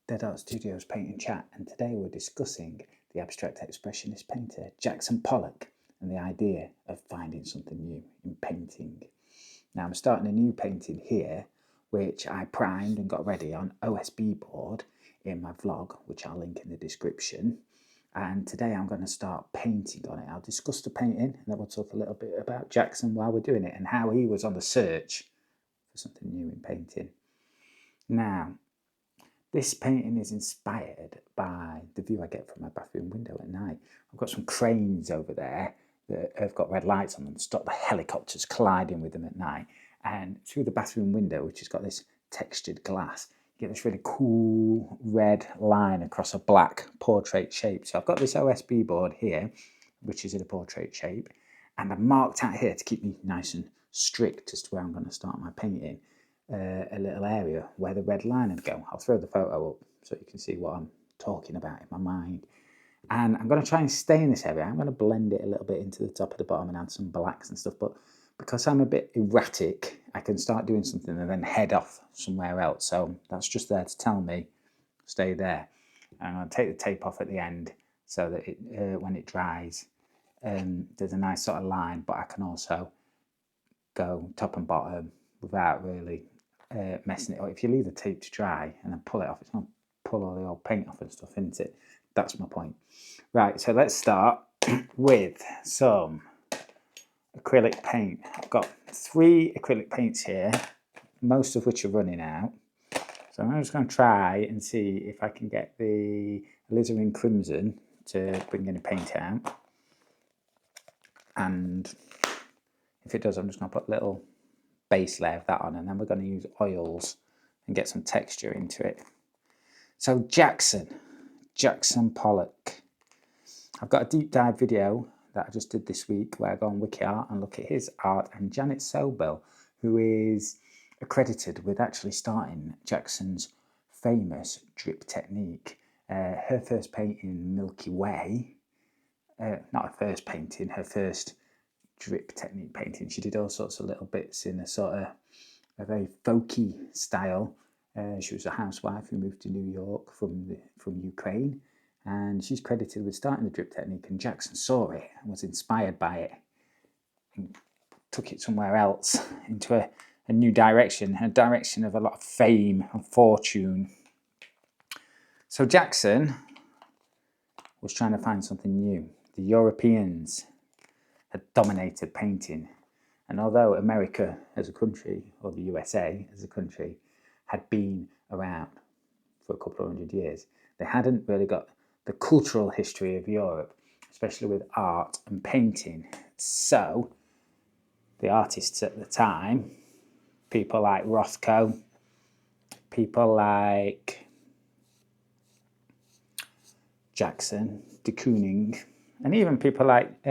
Dead Art Studios Paint and Chat, and today we're discussing the abstract expressionist painter Jackson Pollock and the idea of finding something new in painting. Now I'm starting a new painting here which I primed and got ready on OSB board in my vlog, which I'll link in the description. And today I'm going to start painting on it. I'll discuss the painting and then we'll talk a little bit about Jackson while we're doing it and how he was on the search for something new in painting. Now, this painting is inspired by the view I get from my bathroom window at night. I've got some cranes over there that have got red lights on them to stop the helicopters colliding with them at night. And through the bathroom window, which has got this textured glass, you get this really cool red line across a black portrait shape. So I've got this OSB board here, which is in a portrait shape, and I've marked out here to keep me nice and strict as to where I'm going to start my painting. A little area where the red line would go. I'll throw the photo up so you can see what I'm talking about in my mind. And I'm going to try and stay in this area. I'm going to blend it a little bit into the top of the bottom and add some blacks and stuff. But because I'm a bit erratic, I can start doing something and then head off somewhere else. So that's just there to tell me, stay there. And I'm going to take the tape off at the end so that it, when it dries, there's a nice sort of line, but I can also go top and bottom without really messing it up. If you leave the tape to dry and then pull it off, it's going to pull all the old paint off and stuff, isn't it? That's my point. Right, so let's start with some acrylic paint. I've got 3 acrylic paints here, most of which are running out. So I'm just going to try and see if I can get the alizarin crimson to bring any paint out. And if it does, I'm just going to put a little base layer of that on, and then we're going to use oils and get some texture into it. So Jackson Pollock. I've got a deep dive video that I just did this week where I go on Wikiart and look at his art, and Janet Sobel, who is accredited with actually starting Jackson's famous drip technique. Her first painting, Milky Way, not her first painting, her first drip technique painting. She did all sorts of little bits in a sort of a very folky style. She was a housewife who moved to New York from Ukraine, and she's credited with starting the drip technique, and Jackson saw it and was inspired by it and took it somewhere else into a new direction, a direction of a lot of fame and fortune. So Jackson was trying to find something new. The Europeans had dominated painting, and although America as a country, or the USA as a country, had been around for a couple of 100 years, they hadn't really got the cultural history of Europe, especially with art and painting. So the artists at the time, people like Rothko, people like Jackson, de Kooning, and even people like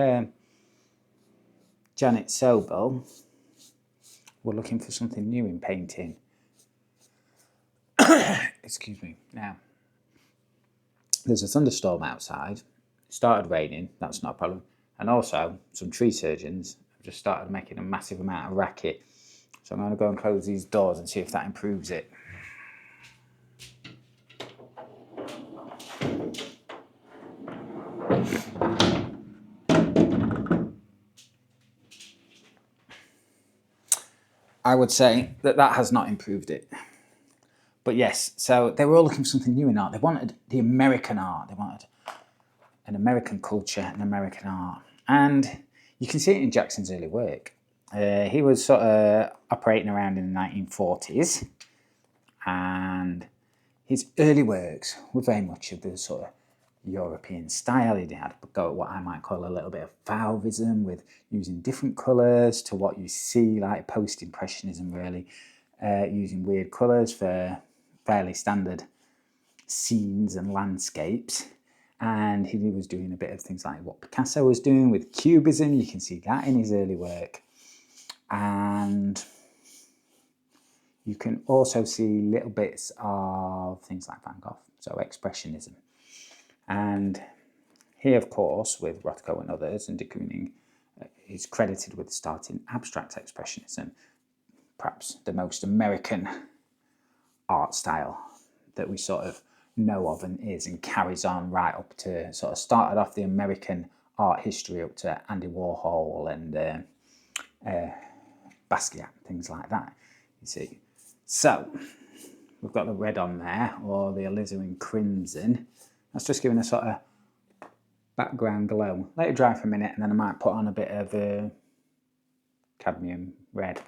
Janet Sobel, were looking for something new in painting. Excuse me. Now, there's a thunderstorm outside. It started raining, that's not a problem. And also, some tree surgeons have just started making a massive amount of racket. So I'm going to go and close these doors and see if that improves it. I would say that has not improved it. But yes, so they were all looking for something new in art. They wanted the American art. They wanted an American culture and American art. And you can see it in Jackson's early work. He was sort of operating around in the 1940s. And his early works were very much of the sort of European style. He had got what I might call a little bit of Fauvism, with using different colours to what you see, like post-impressionism really, using weird colours for fairly standard scenes and landscapes. And he was doing a bit of things like what Picasso was doing with Cubism. You can see that in his early work. And you can also see little bits of things like Van Gogh, so Expressionism. And he, of course, with Rothko and others, and de Kooning, is credited with starting abstract expressionism, perhaps the most American art style that we sort of know of and is, and carries on right up to sort of started off the American art history up to Andy Warhol and Basquiat, things like that, you see. So we've got the red on there, or the alizarin crimson. That's just giving a sort of background glow. Let it dry for a minute, and then I might put on a bit of cadmium red.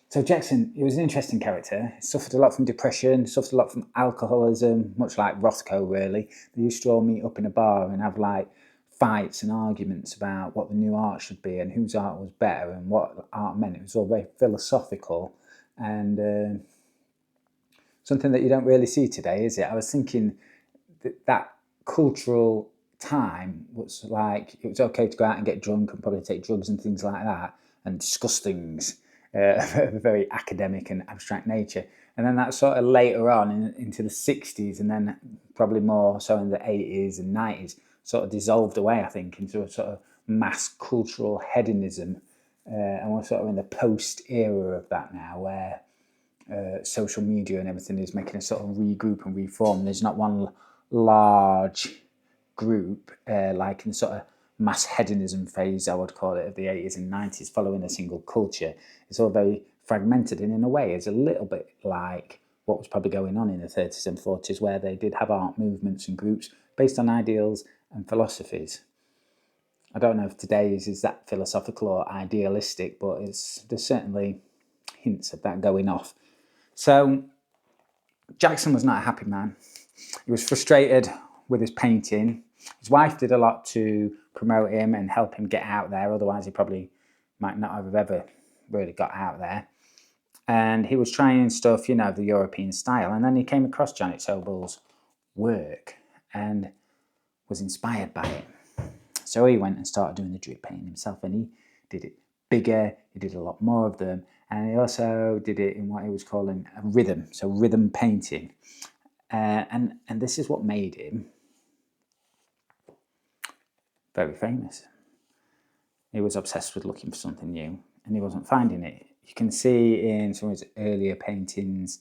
So Jackson, he was an interesting character. He suffered a lot from depression, suffered a lot from alcoholism, much like Rothko, really. They used to all meet up in a bar and have like fights and arguments about what the new art should be and whose art was better and what art meant. It was all very philosophical and something that you don't really see today, is it? I was thinking that cultural time was like, it was okay to go out and get drunk and probably take drugs and things like that and discuss things of a very academic and abstract nature. And then that sort of later on into the 60s and then probably more so in the 80s and 90s sort of dissolved away, I think, into a sort of mass cultural hedonism. And we're sort of in the post era of that now, where social media and everything is making a sort of regroup and reform. There's not one large group like in the sort of mass hedonism phase, I would call it, of the 80s and 90s, following a single culture. It's all very fragmented, and in a way it's a little bit like what was probably going on in the 30s and 40s, where they did have art movements and groups based on ideals and philosophies. I don't know if today's is that philosophical or idealistic, but there's certainly hints of that going off. So Jackson was not a happy man. He was frustrated with his painting. His wife did a lot to promote him and help him get out there, otherwise he probably might not have ever really got out there. And he was trying stuff, you know, the European style, and then he came across Janet Sobel's work and was inspired by it. So he went and started doing the drip painting himself, and he did it bigger, he did a lot more of them, and he also did it in what he was calling a rhythm, so rhythm painting. And this is what made him very famous. He was obsessed with looking for something new, and he wasn't finding it. You can see in some of his earlier paintings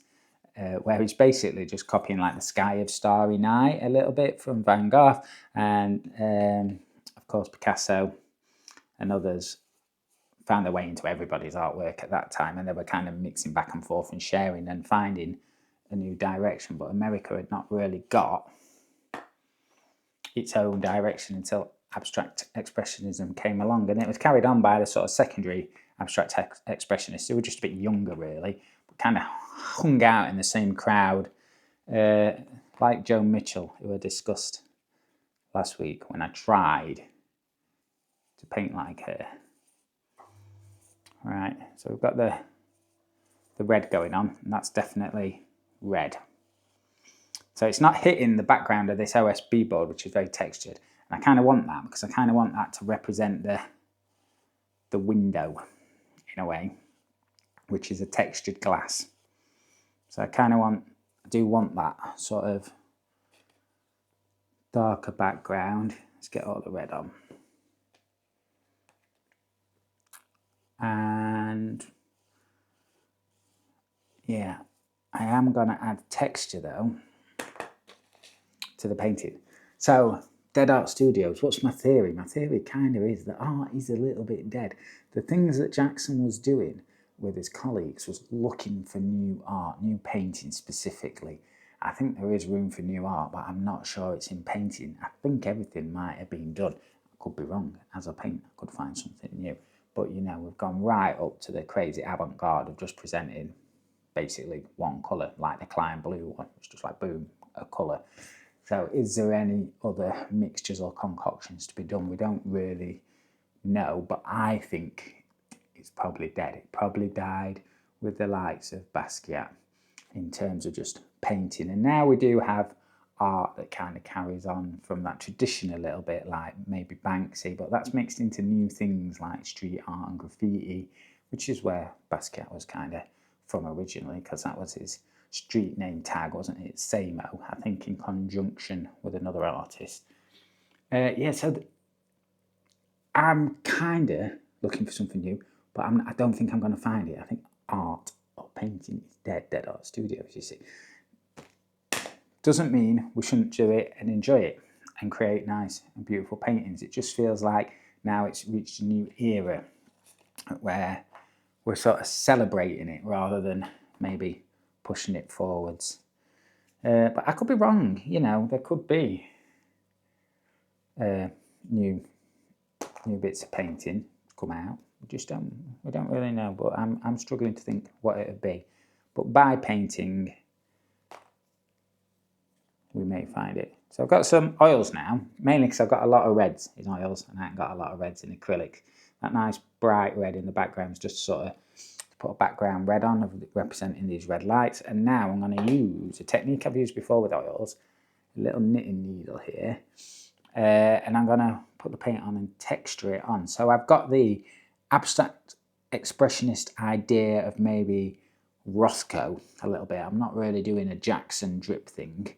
where he's basically just copying like the sky of Starry Night a little bit from Van Gogh, and of course Picasso and others found their way into everybody's artwork at that time, and they were kind of mixing back and forth and sharing and finding a new direction. But America had not really got its own direction until abstract expressionism came along, and it was carried on by the sort of secondary abstract expressionists who were just a bit younger, really, but kind of hung out in the same crowd, like Joan Mitchell, who I discussed last week when I tried to paint like her. Right, so we've got the red going on, and that's definitely red. So it's not hitting the background of this OSB board, which is very textured. And I kind of want that, because I kind of want that to represent the window, in a way, which is a textured glass. So I do want that sort of darker background. Let's get all the red on. And yeah, I am going to add texture though to the painting. So Dead Art Studios, what's my theory? My theory kind of is that art is a little bit dead. The things that Jackson was doing with his colleagues was looking for new art, new painting specifically. I think there is room for new art, but I'm not sure it's in painting. I think everything might have been done. I could be wrong. As a painter, I could find something new. But, you know, we've gone right up to the crazy avant-garde of just presenting basically one colour, like the Klein blue one. It's just like, boom, a colour. So is there any other mixtures or concoctions to be done? We don't really know, but I think it's probably dead. It probably died with the likes of Basquiat in terms of just painting. And now we do have art that kind of carries on from that tradition a little bit, like maybe Banksy, but that's mixed into new things like street art and graffiti, which is where Basquiat was kind of from originally, because that was his street name tag, wasn't it? Samo, I think, in conjunction with another artist. So I'm kind of looking for something new, but I don't think I'm going to find it. I think art or painting is dead. Dead Art Studios, you see. Doesn't mean we shouldn't do it and enjoy it and create nice and beautiful paintings. It just feels like now it's reached a new era where we're sort of celebrating it rather than maybe pushing it forwards. But I could be wrong, you know, there could be new bits of painting come out. We don't really know, but I'm struggling to think what it would be. But by painting, we may find it. So I've got some oils now, mainly because I've got a lot of reds in oils and I haven't got a lot of reds in acrylic. That nice bright red in the background is just sort of to put a background red on, representing these red lights. And now I'm going to use a technique I've used before with oils, a little knitting needle here, and I'm going to put the paint on and texture it on. So I've got the abstract expressionist idea of maybe Rothko a little bit. I'm not really doing a Jackson drip thing.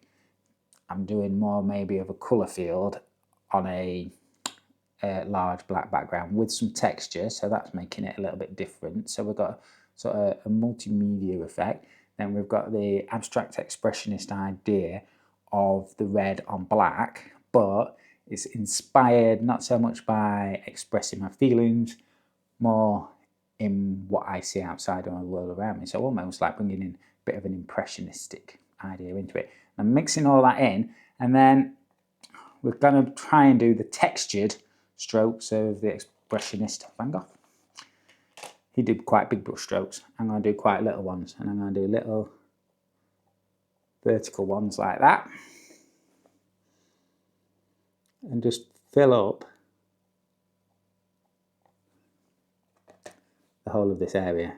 I'm doing more maybe of a colour field on a large black background with some texture, so that's making it a little bit different. So we've got sort of a multimedia effect. Then we've got the abstract expressionist idea of the red on black, but it's inspired not so much by expressing my feelings, more in what I see outside on the world around me. So almost like bringing in a bit of an impressionistic idea into it. I'm mixing all that in, and then we're going to try and do the textured strokes of the expressionist Van Gogh. He did quite big brush strokes. I'm going to do quite little ones, and I'm going to do little vertical ones like that, and just fill up the whole of this area.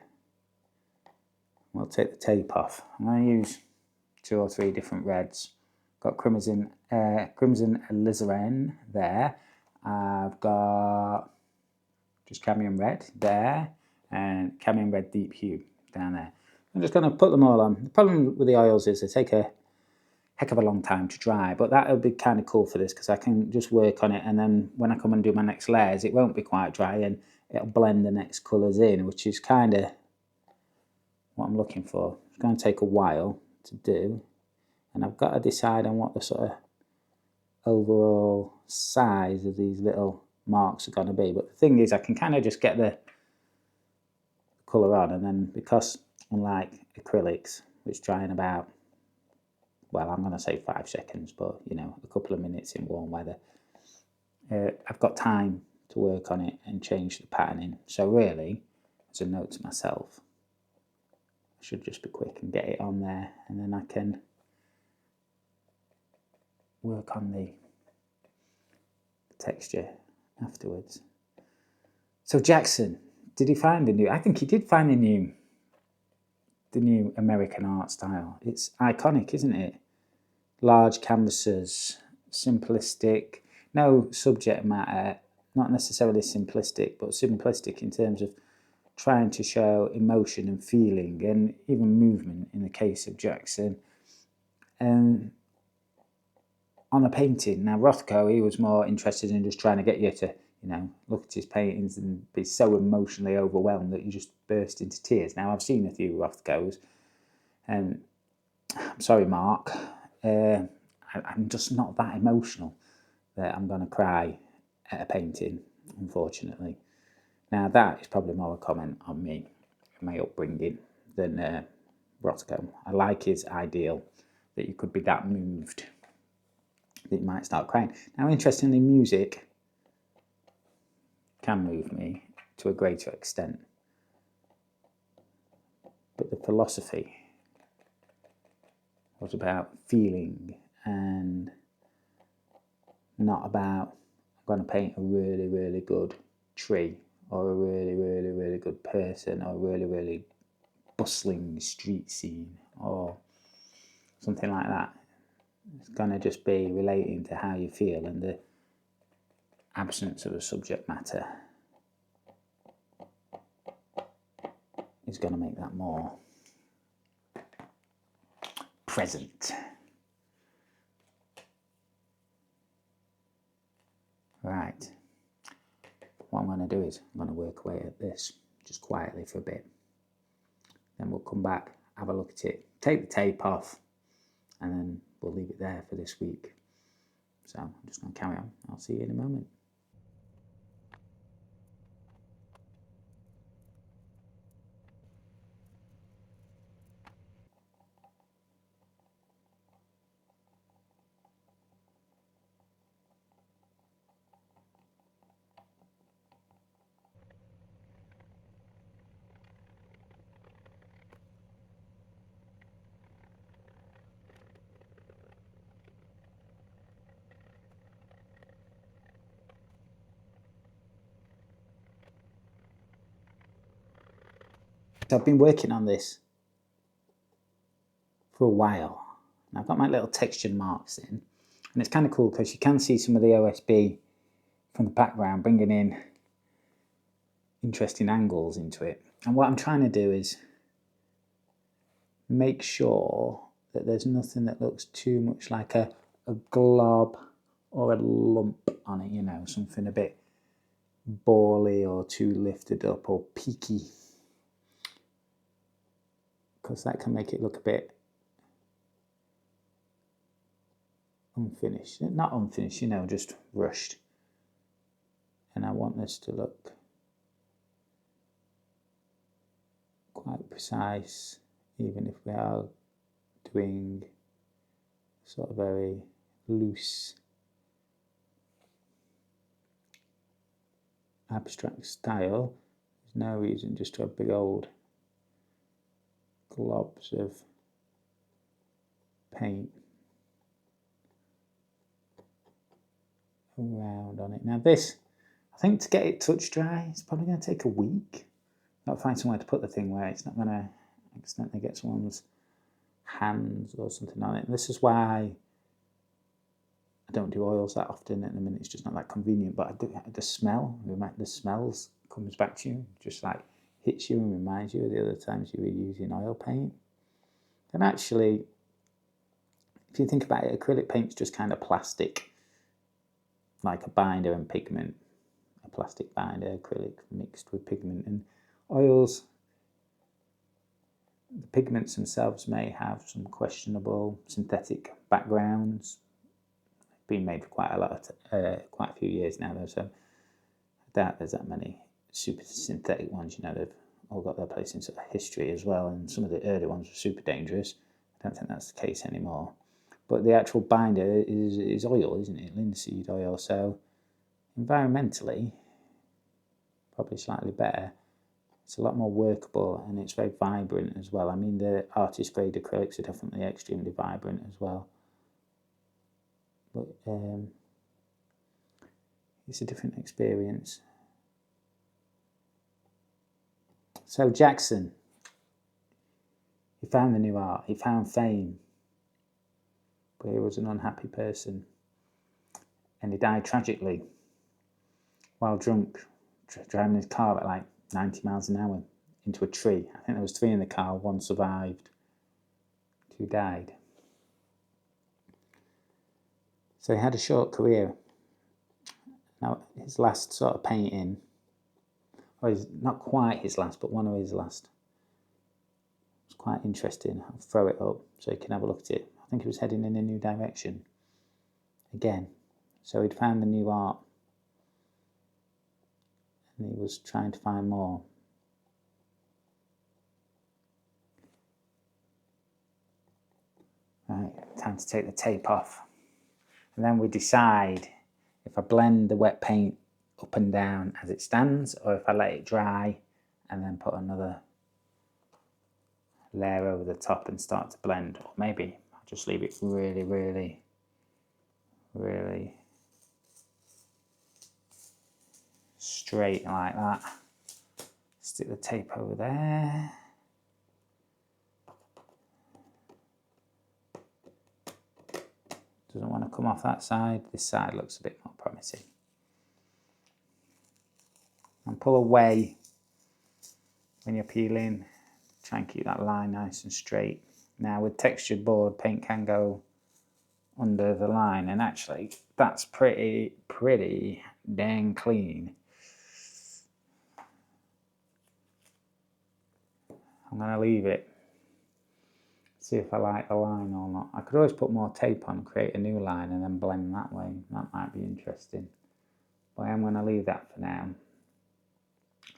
We'll take the tape off. I'm going to use 2 or 3 different reds. Got crimson alizarin there. I've got just cadmium red there, and cadmium red deep hue down there. I'm just going to put them all on. The problem with the oils is they take a heck of a long time to dry, but that would be kind of cool for this because I can just work on it, and then when I come and do my next layers, it won't be quite dry and it'll blend the next colours in, which is kind of what I'm looking for. It's going to take a while to do, and I've got to decide on what the sort of overall size of these little marks are going to be. But the thing is, I can kind of just get the colour on, and then because unlike acrylics, which dry in about, well, I'm going to say 5 seconds, but you know, a couple of minutes in warm weather, I've got time to work on it and change the patterning. So really, as a note to myself, I should just be quick and get it on there, and then I can work on the texture afterwards. So Jackson, did he find the new? I think he did find the new American art style. It's iconic, isn't it? Large canvases, simplistic, no subject matter, not necessarily simplistic, but simplistic in terms of trying to show emotion and feeling and even movement in the case of Jackson. And on a painting, now Rothko, he was more interested in just trying to get you to, you know, look at his paintings and be so emotionally overwhelmed that you just burst into tears. Now, I've seen a few Rothkos, and I'm sorry, Mark, I'm just not that emotional that I'm going to cry at a painting, unfortunately. Now, that is probably more a comment on me, my upbringing, than Rothko. I like his ideal that you could be that moved that you might start crying. Now, interestingly, music can move me to a greater extent. But the philosophy was about feeling and not about, I'm going to paint a really, really good tree or a really, really, really good person or a really, really bustling street scene or something like that. It's going to just be relating to how you feel and the absence of a subject matter is going to make that more present. Right. What I'm going to do is I'm going to work away at this just quietly for a bit. Then we'll come back, have a look at it, take the tape off, and then we'll leave it there for this week. So I'm just going to carry on. I'll see you in a moment. So I've been working on this for a while. And I've got my little textured marks in. And it's kind of cool because you can see some of the OSB from the background bringing in interesting angles into it. And what I'm trying to do is make sure that there's nothing that looks too much like a glob or a lump on it, you know, something a bit bally or too lifted up or peaky, because that can make it look a bit unfinished. Not unfinished, you know, just rushed. And I want this to look quite precise, even if we are doing sort of very loose abstract style. There's no reason just to have big old globs of paint around on it. Now this, I think to get it touch dry, it's probably going to take a week. I've got to find somewhere to put the thing where it's not going to accidentally get someone's hands or something on it. And this is why I don't do oils that often at the minute. It's just not that convenient. But I do, the smells comes back to you, just like hits you and reminds you of the other times you were using oil paint. And actually, if you think about it, acrylic paint's just kind of plastic, like a binder and pigment. A plastic binder, acrylic mixed with pigment. And oils, the pigments themselves may have some questionable synthetic backgrounds. Been made for quite a few years now, though, so I doubt there's that many super synthetic ones. You know, they've all got their place in sort of history as well, and some of the early ones were super dangerous. I don't think that's the case anymore. But the actual binder is oil, isn't it? Linseed oil. So environmentally, probably slightly better. It's a lot more workable, and it's very vibrant as well. I mean, the artist grade acrylics are definitely extremely vibrant as well. But it's a different experience. So Jackson, he found the new art, he found fame, but he was an unhappy person, and he died tragically while drunk, driving his car at like 90 miles an hour into a tree. I think there was 3 in the car, 1 survived, 2 died. So he had a short career. Now, his last sort of painting, or not quite his last, but one of his last, was quite interesting. I'll throw it up so you can have a look at it. I think he was heading in a new direction again. So he'd found the new art, and he was trying to find more. Right, time to take the tape off. And then we decide if I blend the wet paint up and down as it stands, or if I let it dry and then put another layer over the top and start to blend. Or maybe I'll just leave it really, really, really straight like that. Stick the tape over there. Doesn't want to come off that side. This side looks a bit more promising. And pull away when you're peeling. Try and keep that line nice and straight. Now with textured board, paint can go under the line, and actually that's pretty dang clean. I'm going to leave it see if I like the line or not. I could always put more tape on, create a new line and then blend that way. That might be interesting. But I am going to leave that for now.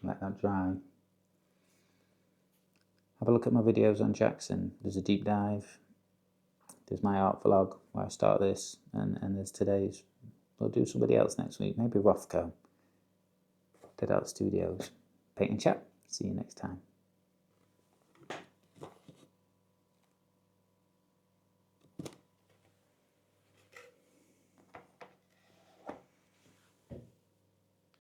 Let that dry. Have a look at my videos on Jackson. There's a deep dive. There's my art vlog where I start this, and there's today's. I'll do somebody else next week, maybe Rothko. Dead Art Studios. Paint and chat. See you next time.